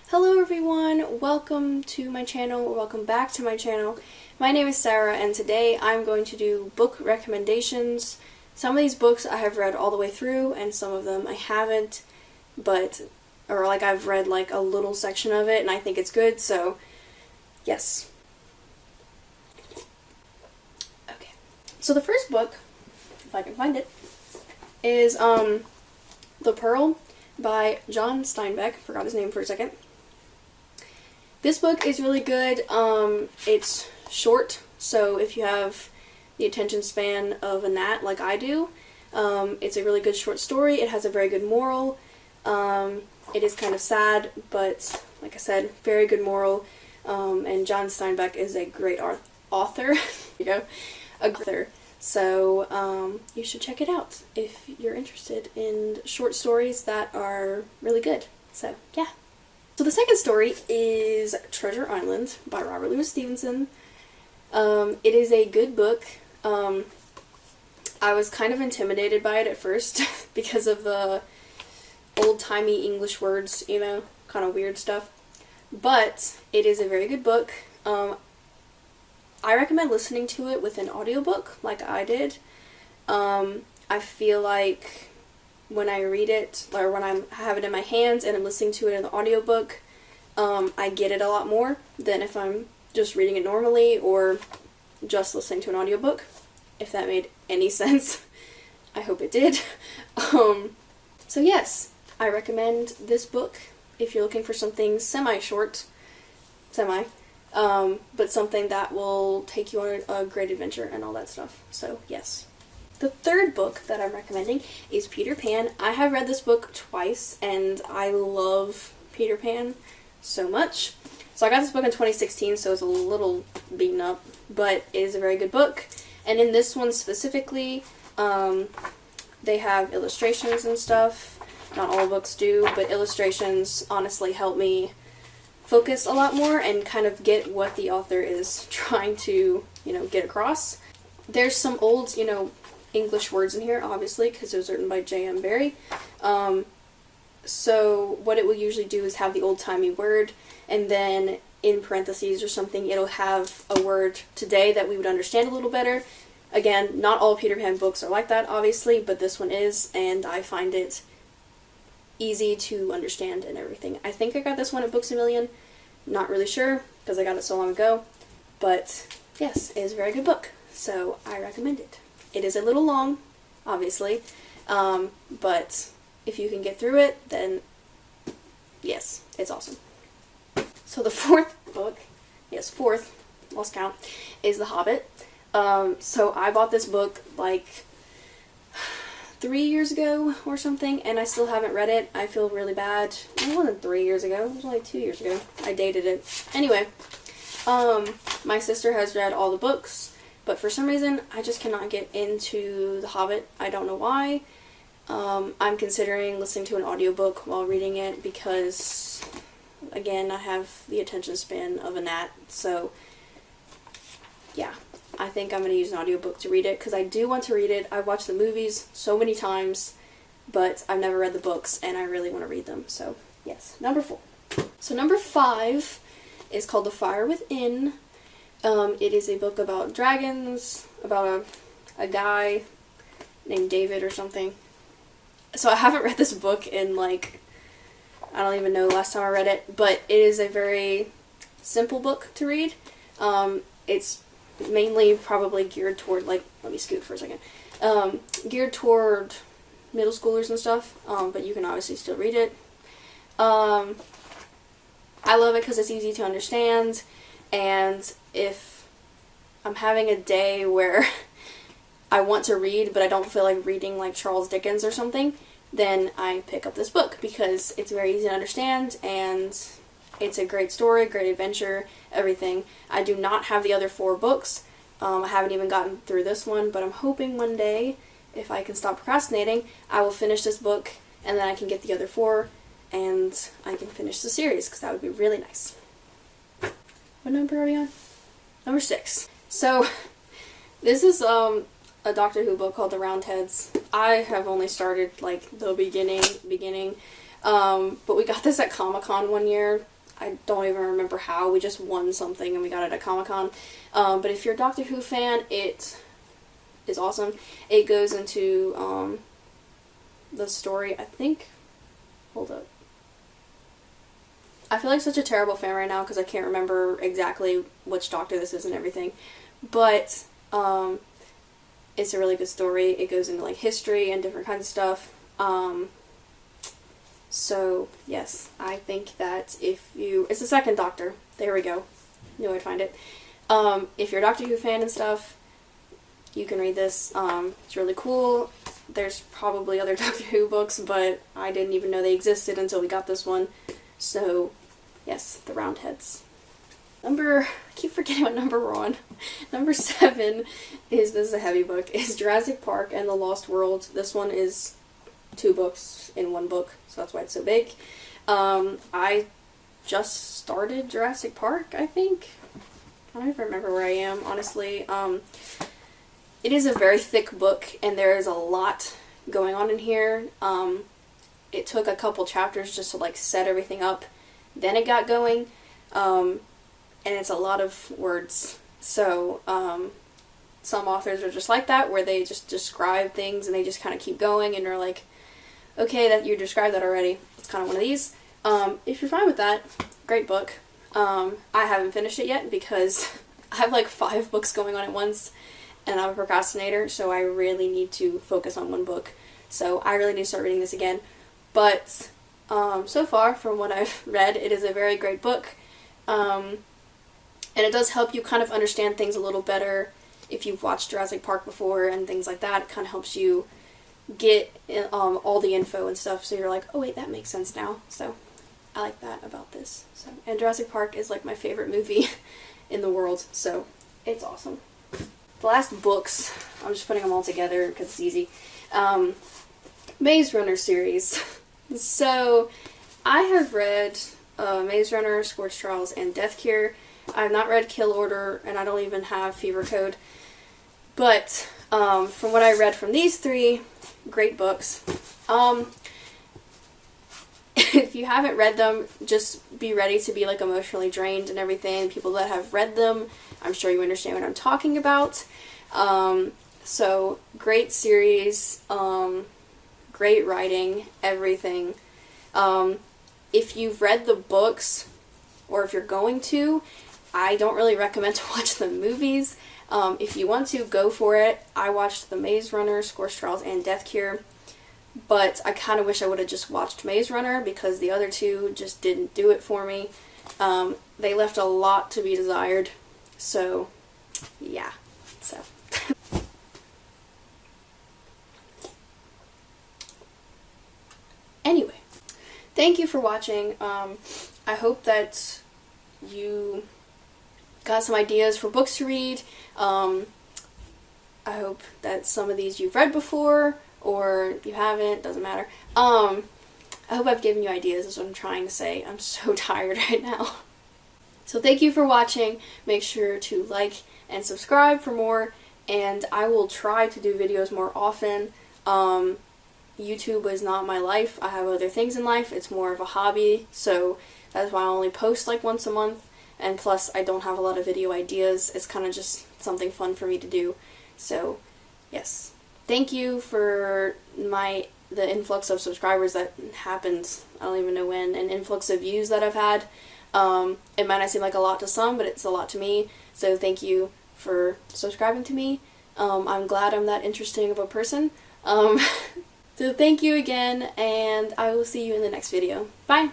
Hello everyone, welcome to my channel, or welcome back to my channel. My name is Sarah and today I'm going to do book recommendations. Some of these books I have read all the way through and some of them I haven't, I've read like a little section of it and I think it's good, so yes. Okay, so the first book, if I can find it, is The Pearl by John Steinbeck. Forgot his name for a second. This book is really good. It's short, so if you have the attention span of a gnat like I do, it's a really good short story. It has a very good moral. It is kind of sad, but like I said, very good moral. And John Steinbeck is a great author. You know, a great author. So you should check it out if you're interested in short stories that are really good. So yeah. So the second story is Treasure Island by Robert Louis Stevenson. It is a good book. I was kind of intimidated by it at first because of the old-timey English words, you know, kind of weird stuff. But it is a very good book. I recommend listening to it with an audiobook like I did. I feel like when I read it, or when I have it in my hands and I'm listening to it in the audiobook, I get it a lot more than if I'm just reading it normally or just listening to an audiobook, if that made any sense. I hope it did. So yes, I recommend this book if you're looking for something semi-short, but something that will take you on a great adventure and all that stuff. So yes. The third book that I'm recommending is Peter Pan. I have read this book twice, and I love Peter Pan so much. So I got this book in 2016, so it's a little beaten up, but it is a very good book. And in this one specifically, they have illustrations and stuff. Not all books do, but illustrations honestly help me focus a lot more and kind of get what the author is trying to, get across. There's some old, English words in here, obviously, because it was written by J.M. Barrie. So what it will usually do is have the old-timey word, and then in parentheses or something, it'll have a word today that we would understand a little better. Again, not all Peter Pan books are like that, obviously, but this one is, and I find it easy to understand and everything. I think I got this one at Books A Million. Not really sure, because I got it so long ago. But, yes, it is a very good book, so I recommend it. It is a little long, obviously, but if you can get through it, then yes, it's awesome. So the fourth book, lost count, is The Hobbit. So I bought this book like 3 years ago or something, and I still haven't read it. I feel really bad. It wasn't 3 years ago, it was only 2 years ago. I dated it. Anyway, my sister has read all the books, but for some reason, I just cannot get into The Hobbit. I don't know why. I'm considering listening to an audiobook while reading it because, again, I have the attention span of a gnat. So, yeah, I think I'm going to use an audiobook to read it because I do want to read it. I've watched the movies so many times, but I've never read the books, and I really want to read them. So, yes, number 4. So, number 5 is called The Fire Within. It is a book about dragons, about a guy named David or something. So I haven't read this book in I don't even know the last time I read it, but it is a very simple book to read. It's mainly probably geared toward, let me scoot for a second, geared toward middle schoolers and stuff, but you can obviously still read it. I love it because it's easy to understand. And if I'm having a day where I want to read, but I don't feel like reading like Charles Dickens or something, then I pick up this book because it's very easy to understand and it's a great story, great adventure, everything. I do not have the other 4 books. I haven't even gotten through this one, but I'm hoping one day, if I can stop procrastinating, I will finish this book and then I can get the other 4 and I can finish the series because that would be really nice. What number are we on? Number 6. So, this is a Doctor Who book called The Roundheads. I have only started, the beginning, but we got this at Comic-Con one year, I don't even remember how. We just won something and we got it at Comic-Con. But if you're a Doctor Who fan, it is awesome. It goes into the story, I think. Hold up. I feel like such a terrible fan right now because I can't remember exactly which Doctor this is and everything. But it's a really good story. It goes into like history and different kinds of stuff. So yes, I think that if you, it's the second Doctor. There we go. Knew I'd find it. If you're a Doctor Who fan and stuff, you can read this. It's really cool. There's probably other Doctor Who books, but I didn't even know they existed until we got this one. So yes, the Roundheads. I keep forgetting what number we're on. Number 7 is, this is a heavy book, is Jurassic Park and the Lost World. This one is 2 books in 1 book, so that's why it's so big. I just started Jurassic Park, I think. I don't even remember where I am, honestly. It is a very thick book, and there is a lot going on in here. It took a couple chapters just to like set everything up. Then it got going. And it's a lot of words. So, some authors are just like that, where they just describe things and they just kind of keep going, and you're like, okay, that you described that already. It's kind of one of these. If you're fine with that, great book. I haven't finished it yet because I have like 5 books going on at once, and I'm a procrastinator, so I really need to focus on one book. So I really need to start reading this again. But, so far, from what I've read, it is a very great book. And it does help you kind of understand things a little better if you've watched Jurassic Park before and things like that. It kind of helps you get all the info and stuff, so you're like, oh wait, that makes sense now. So I like that about this. So, and Jurassic Park is like my favorite movie in the world, so it's awesome. The last books, I'm just putting them all together because it's easy. Maze Runner series. So I have read Maze Runner, Scorched Trials, and Death Cure. I have not read Kill Order, and I don't even have Fever Code. But from what I read from these 3, great books. If you haven't read them, just be ready to be like emotionally drained and everything. People that have read them, I'm sure you understand what I'm talking about. So great series, great writing, everything. If you've read the books, or if you're going to, I don't really recommend to watch the movies. If you want to, go for it. I watched The Maze Runner, Scorched Trials, and Death Cure, but I kind of wish I would have just watched Maze Runner because the other 2 just didn't do it for me. They left a lot to be desired, so yeah. So anyway, thank you for watching. I hope that you got some ideas for books to read. I hope that some of these you've read before, or you haven't, doesn't matter. I hope I've given you ideas, is what I'm trying to say. I'm so tired right now. So thank you for watching. Make sure to like and subscribe for more, and I will try to do videos more often. YouTube is not my life. I have other things in life. It's more of a hobby, so that's why I only post like once a month. And plus, I don't have a lot of video ideas. It's kind of just something fun for me to do. So, yes. Thank you for the influx of subscribers that happened, I don't even know when, and influx of views that I've had. It might not seem like a lot to some, but it's a lot to me. So thank you for subscribing to me. I'm glad I'm that interesting of a person. So thank you again, and I will see you in the next video. Bye!